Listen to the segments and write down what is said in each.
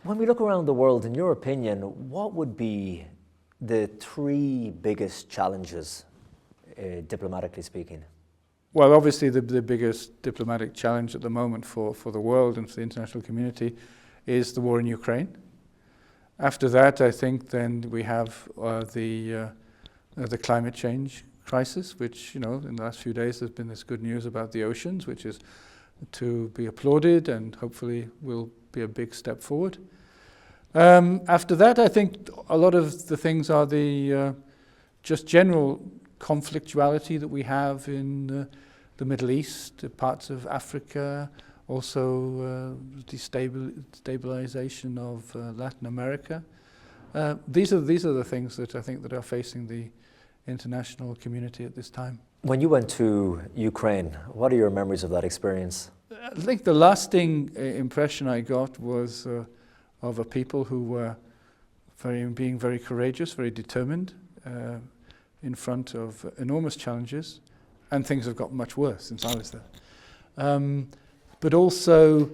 When we look around the world, in your opinion, what would be the three biggest challenges, diplomatically speaking? Well, obviously the biggest diplomatic challenge at the moment for the world and for the international community is the war in Ukraine. After that, I think then we have the climate change crisis, which, in the last few days there's been this good news about the oceans, which is to be applauded and hopefully will be a big step forward. After that, I think a lot of the things are the just general conflictuality that we have in the Middle East, parts of Africa, also destabilization of Latin America. These are the things that I think that are facing the international community at this time. When you went to Ukraine, what are your memories of that experience? I think the lasting impression I got was of a people who were being very courageous, very determined, in front of enormous challenges, and things have got much worse since I was there. But also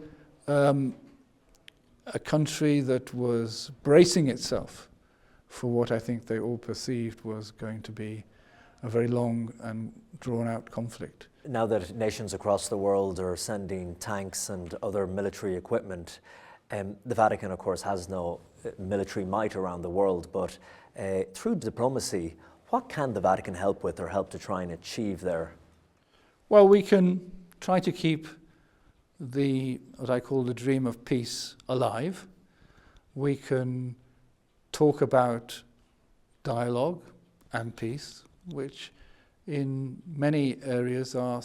a country that was bracing itself for what I think they all perceived was going to be a very long and drawn-out conflict. Now that nations across the world are sending tanks and other military equipment, the Vatican, of course, has no military might around the world, but through diplomacy, what can the Vatican help with or help to try and achieve there? Well, we can try to keep what I call the dream of peace alive. We can talk about dialogue and peace, which in many areas are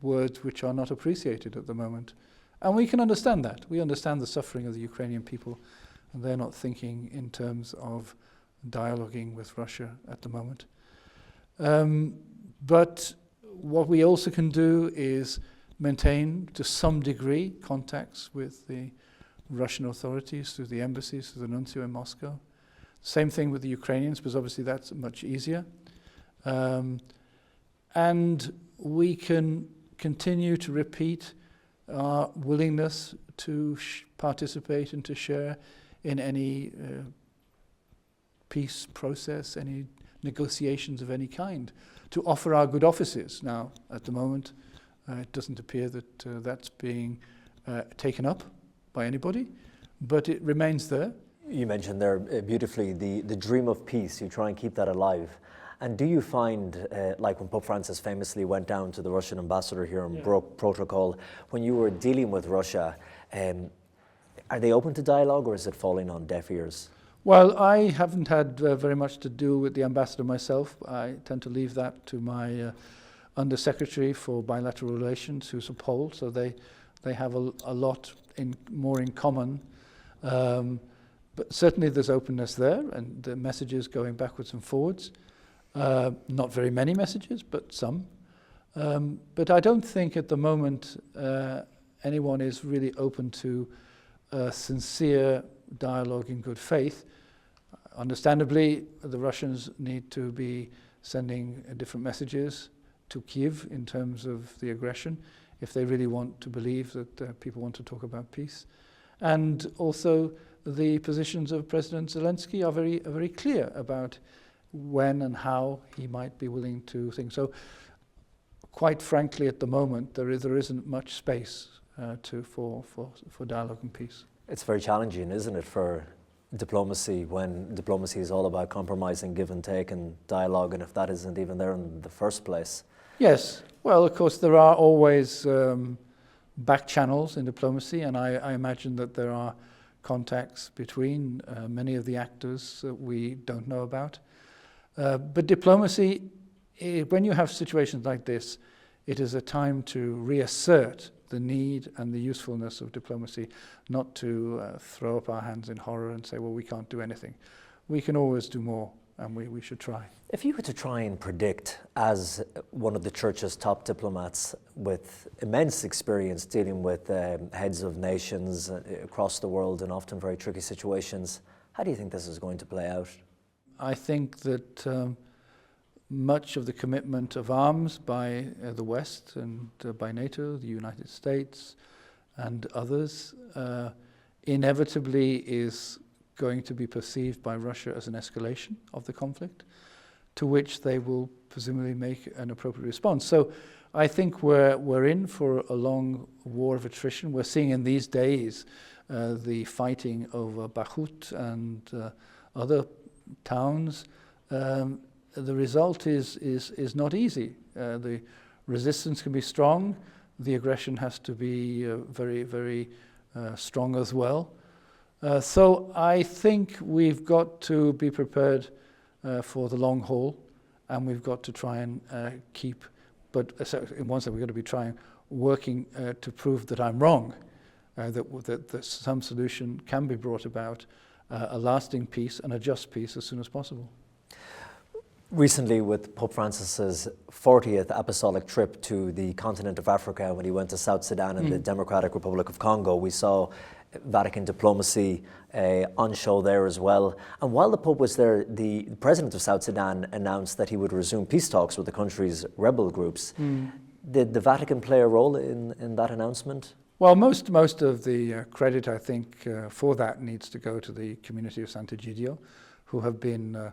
words which are not appreciated at the moment. And we can understand that. We understand the suffering of the Ukrainian people, and they're not thinking in terms of dialoguing with Russia at the moment. But what we also can do is maintain, to some degree, contacts with the Russian authorities through the embassies, through the nuncio in Moscow. Same thing with the Ukrainians, because obviously that's much easier. And we can continue to repeat our willingness to participate and to share in any peace process, any negotiations of any kind, to offer our good offices. Now, at the moment, it doesn't appear that that's being taken up by anybody, but it remains there. You mentioned there beautifully the dream of peace. You try and keep that alive. And do you find, like when Pope Francis famously went down to the Russian ambassador here and broke protocol, when you were dealing with Russia, are they open to dialogue or is it falling on deaf ears? Well, I haven't had very much to do with the ambassador myself. I tend to leave that to my Undersecretary for Bilateral Relations, who's a Pole, so they have a lot more in common. But certainly there's openness there, and the messages going backwards and forwards. Not very many messages, but some. But I don't think at the moment anyone is really open to sincere dialogue in good faith. Understandably, the Russians need to be sending different messages to Kyiv in terms of the aggression, if they really want to believe that people want to talk about peace. And also the positions of President Zelensky are very clear about when and how he might be willing to think. So quite frankly, at the moment, there isn't much space for dialogue and peace. It's very challenging, isn't it, for diplomacy, when diplomacy is all about compromising, give and take and dialogue, and if that isn't even there in the first place? Yes. Well, of course, there are always back channels in diplomacy, and I imagine that there are contacts between many of the actors that we don't know about. But diplomacy, when you have situations like this, it is a time to reassert the need and the usefulness of diplomacy, not to throw up our hands in horror and say, well, we can't do anything. We can always do more, and we should try. If you were to try and predict, as one of the Church's top diplomats with immense experience dealing with heads of nations across the world in often very tricky situations, how do you think this is going to play out? I think that much of the commitment of arms by the West and by NATO, the United States and others, inevitably is going to be perceived by Russia as an escalation of the conflict, to which they will presumably make an appropriate response. So I think we're in for a long war of attrition. We're seeing in these days the fighting over Bakhmut and other towns. The result is not easy. The resistance can be strong. The aggression has to be very, very strong as well. So I think we've got to be prepared for the long haul, and we've got to try and keep, but in one sense we've got to be working to prove that I'm wrong, that some solution can be brought about, a lasting peace and a just peace as soon as possible. Recently, with Pope Francis's 40th apostolic trip to the continent of Africa, when he went to South Sudan and the Democratic Republic of Congo, we saw Vatican diplomacy on show there as well. And while the Pope was there, the president of South Sudan announced that he would resume peace talks with the country's rebel groups. Did the Vatican play a role in that announcement? Well, most of the credit, I think, for that needs to go to the community of Sant'Egidio, who have been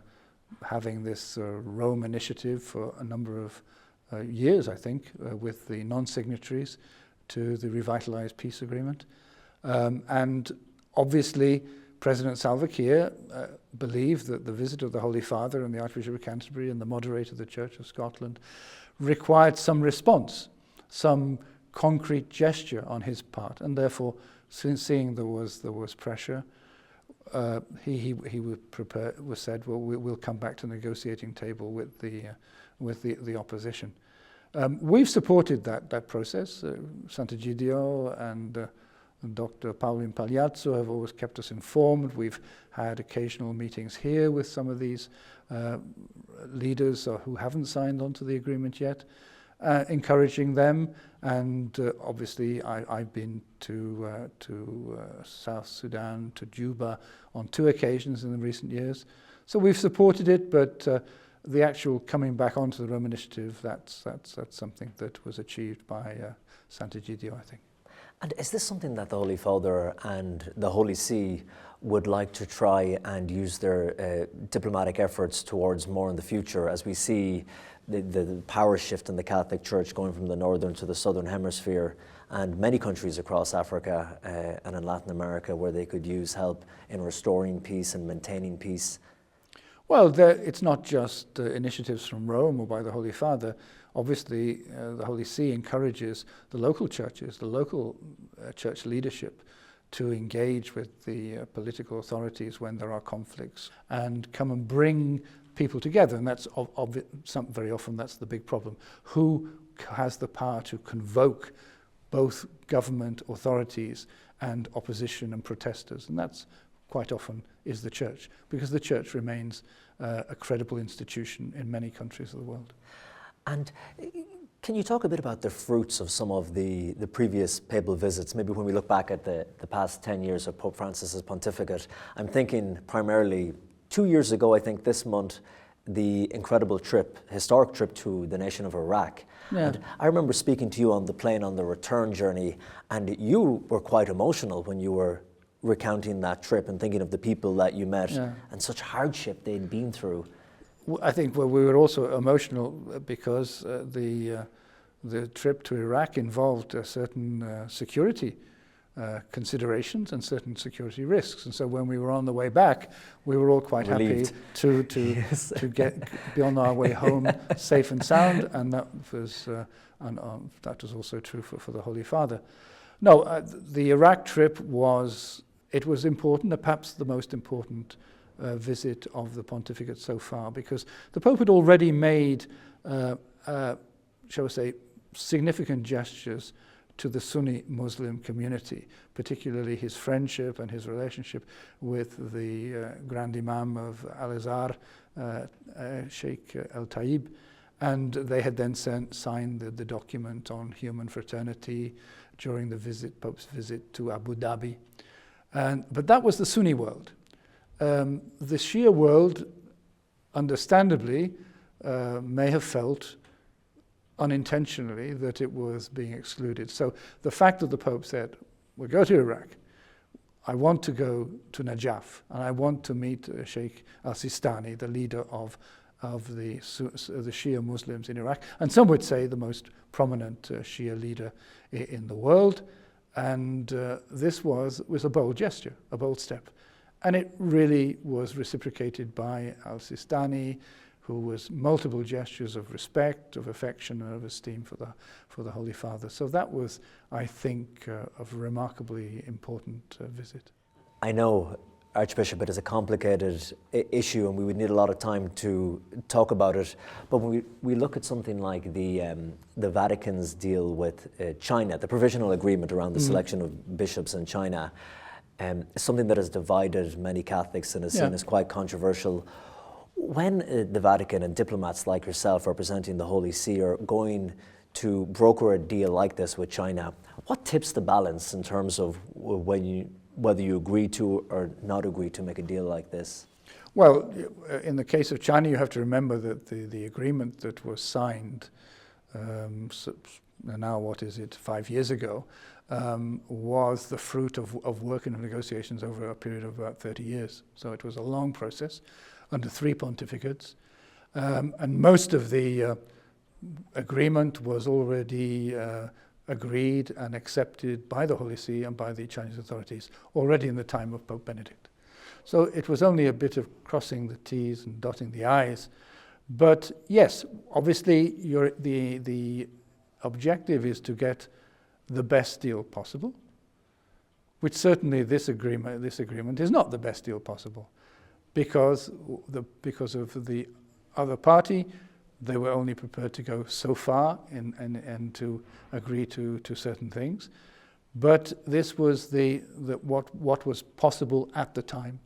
having this Rome initiative for a number of years, I think, with the non-signatories to the revitalized peace agreement. And obviously, President Salva Kiir believed that the visit of the Holy Father and the Archbishop of Canterbury and the moderator of the Church of Scotland required some response, some concrete gesture on his part, and therefore, seeing there was pressure, he was said, well, we'll come back to the negotiating table with the opposition. We've supported that process. Sant'Egidio and Dr. Paolo Impagliazzo have always kept us informed. We've had occasional meetings here with some of these leaders who haven't signed on to the agreement yet, encouraging them. And obviously, I've been to South Sudan, to Juba on 2 occasions in the recent years. So we've supported it, but the actual coming back onto the Rome Initiative, that's something that was achieved by Sant'Egidio, I think. And is this something that the Holy Father and the Holy See would like to try and use their diplomatic efforts towards more in the future, as we see the power shift in the Catholic Church going from the northern to the southern hemisphere, and many countries across Africa and in Latin America where they could use help in restoring peace and maintaining peace? Well, it's not just initiatives from Rome or by the Holy Father. Obviously, the Holy See encourages the local churches, the local church leadership, to engage with the political authorities when there are conflicts and come and bring people together. And that's very often that's the big problem. Who has the power to convoke both government authorities and opposition and protesters? And that's quite often is the church, because the church remains a credible institution in many countries of the world. And can you talk a bit about the fruits of some of the previous papal visits? Maybe when we look back at the past 10 years of Pope Francis's pontificate, I'm thinking primarily 2 years ago, I think this month, the incredible historic trip to the nation of Iraq. Yeah. And I remember speaking to you on the plane on the return journey, and you were quite emotional when you were recounting that trip and thinking of the people that you met and such hardship they'd been through. I think we were also emotional because the trip to Iraq involved certain security considerations and certain security risks, and so when we were on the way back, we were all quite relieved. Happy to Yes. to be on our way home safe and sound, and that was also true for the Holy Father. No, the Iraq trip was important, perhaps the most important visit of the pontificate so far, because the Pope had already made, shall we say, significant gestures to the Sunni Muslim community, particularly his friendship and his relationship with the Grand Imam of Al-Azhar, Sheikh El-Taib, and they had then signed the document on human fraternity during the Pope's visit to Abu Dhabi. But that was the Sunni world. The Shia world, understandably, may have felt unintentionally that it was being excluded. So the fact that the Pope said, we'll go to Iraq, I want to go to Najaf, and I want to meet Sheikh al-Sistani, the leader of the Shia Muslims in Iraq, and some would say the most prominent Shia leader in the world. And this was a bold gesture, a bold step. And it really was reciprocated by al-Sistani, who was multiple gestures of respect, of affection, and of esteem for the Holy Father. So that was, I think, a remarkably important visit. I know, Archbishop, it is a complicated issue, and we would need a lot of time to talk about it. But when we look at something like the Vatican's deal with China, the provisional agreement around the selection of bishops in China, something that has divided many Catholics and is seen as quite controversial. When the Vatican and diplomats like yourself representing the Holy See are going to broker a deal like this with China, what tips the balance in terms of whether you agree to or not agree to make a deal like this? Well, in the case of China, you have to remember that the agreement that was signed, now what is it, 5 years ago, was the fruit of work and negotiations over a period of about 30 years. So it was a long process under 3 pontificates, and most of the agreement was already agreed and accepted by the Holy See and by the Chinese authorities already in the time of Pope Benedict. So it was only a bit of crossing the T's and dotting the I's. But yes, obviously the objective is to get the best deal possible, which certainly this agreement is not the best deal possible, because of the other party. They were only prepared to go so far and to agree to certain things. But this was what was possible at the time.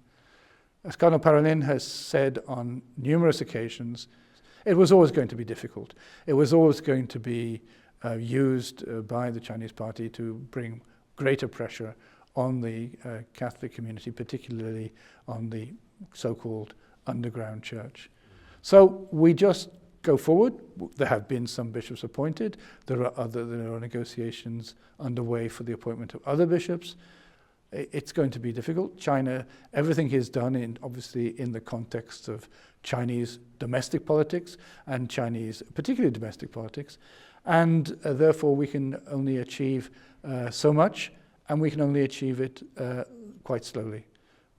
As Cardinal Parolin has said on numerous occasions, it was always going to be difficult. It was always going to be used by the Chinese party to bring greater pressure on the Catholic community, particularly on the so-called underground church. So we just go forward. There have been some bishops appointed. There are negotiations underway for the appointment of other bishops. It's going to be difficult. China, everything is done obviously in the context of Chinese domestic politics and Chinese, particularly domestic politics, and therefore we can only achieve so much, and we can only achieve it quite slowly.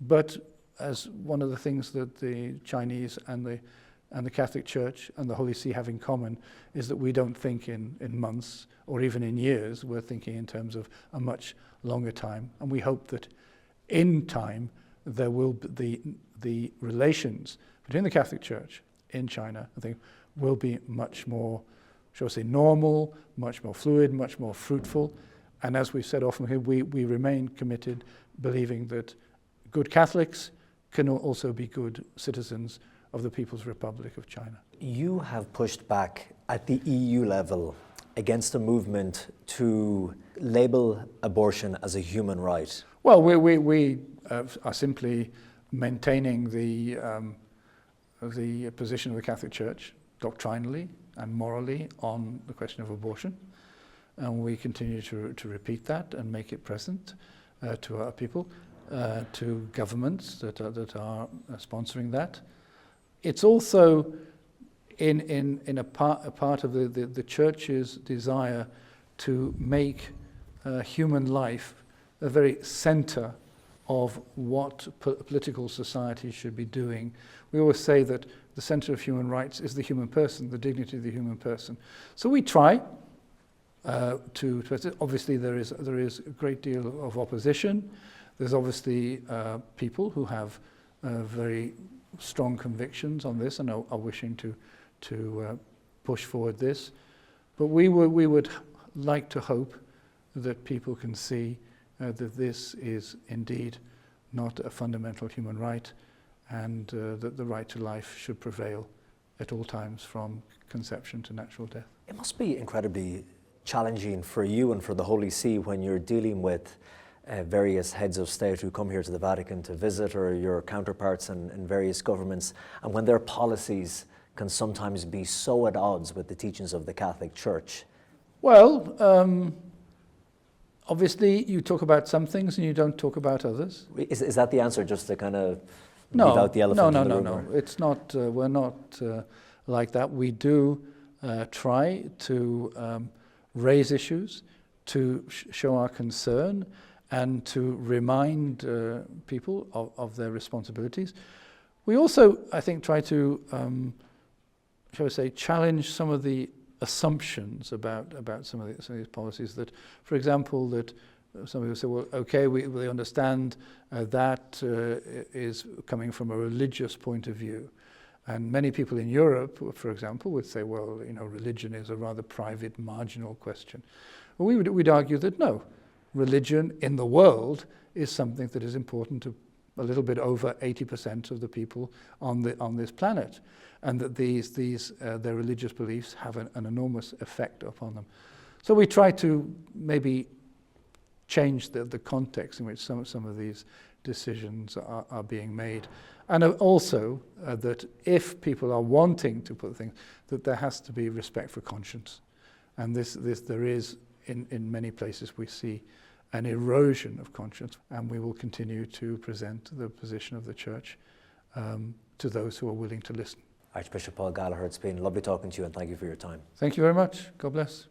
But as one of the things that the Chinese and the Catholic Church and the Holy See have in common is that we don't think in months or even in years. We're thinking in terms of a much longer time, and we hope that in time there will be the relations between the Catholic Church in China, I think, will be much more, shall we say, normal, much more fluid, much more fruitful. And as we've said often here, we remain committed, believing that good Catholics can also be good citizens of the People's Republic of China. You have pushed back at the EU level against a movement to label abortion as a human right. Well, we are simply maintaining the position of the Catholic Church doctrinally and morally on the question of abortion, and we continue to repeat that and make it present to our people, to governments that are sponsoring that. It's also in a part of the Church's desire to make human life the very center of what political society should be doing. We always say that the center of human rights is the human person, the dignity of the human person. So we try to obviously there is a great deal of opposition. There's obviously people who have very strong convictions on this and are wishing to push forward this. But we would like to hope that people can see that this is indeed not a fundamental human right, and that the right to life should prevail at all times from conception to natural death. It must be incredibly challenging for you and for the Holy See when you're dealing with various heads of state who come here to the Vatican to visit, or your counterparts in various governments, and when their policies can sometimes be so at odds with the teachings of the Catholic Church. Well, Obviously, you talk about some things and you don't talk about others. Is that the answer, just to kind of No, leave out the elephant in the room? no. It's not. We're not like that. We do try to raise issues, to show our concern, and to remind people of their responsibilities. We also, I think, try to, shall we say, challenge some of the assumptions about some of these policies. That, for example, that some people say, well, okay, we understand that is coming from a religious point of view. And many people in Europe, for example, would say, well, religion is a rather private, marginal question. Well, we'd argue that no, religion in the world is something that is important to a little bit over 80% of the people on this planet, and that their religious beliefs have an enormous effect upon them. So we try to maybe change the context in which some of these decisions are being made. And also that if people are wanting to put things, that there has to be respect for conscience. And there is, in many places we see an erosion of conscience, and we will continue to present the position of the Church to those who are willing to listen. Archbishop Paul Gallagher, it's been lovely talking to you, and thank you for your time. Thank you very much. God bless.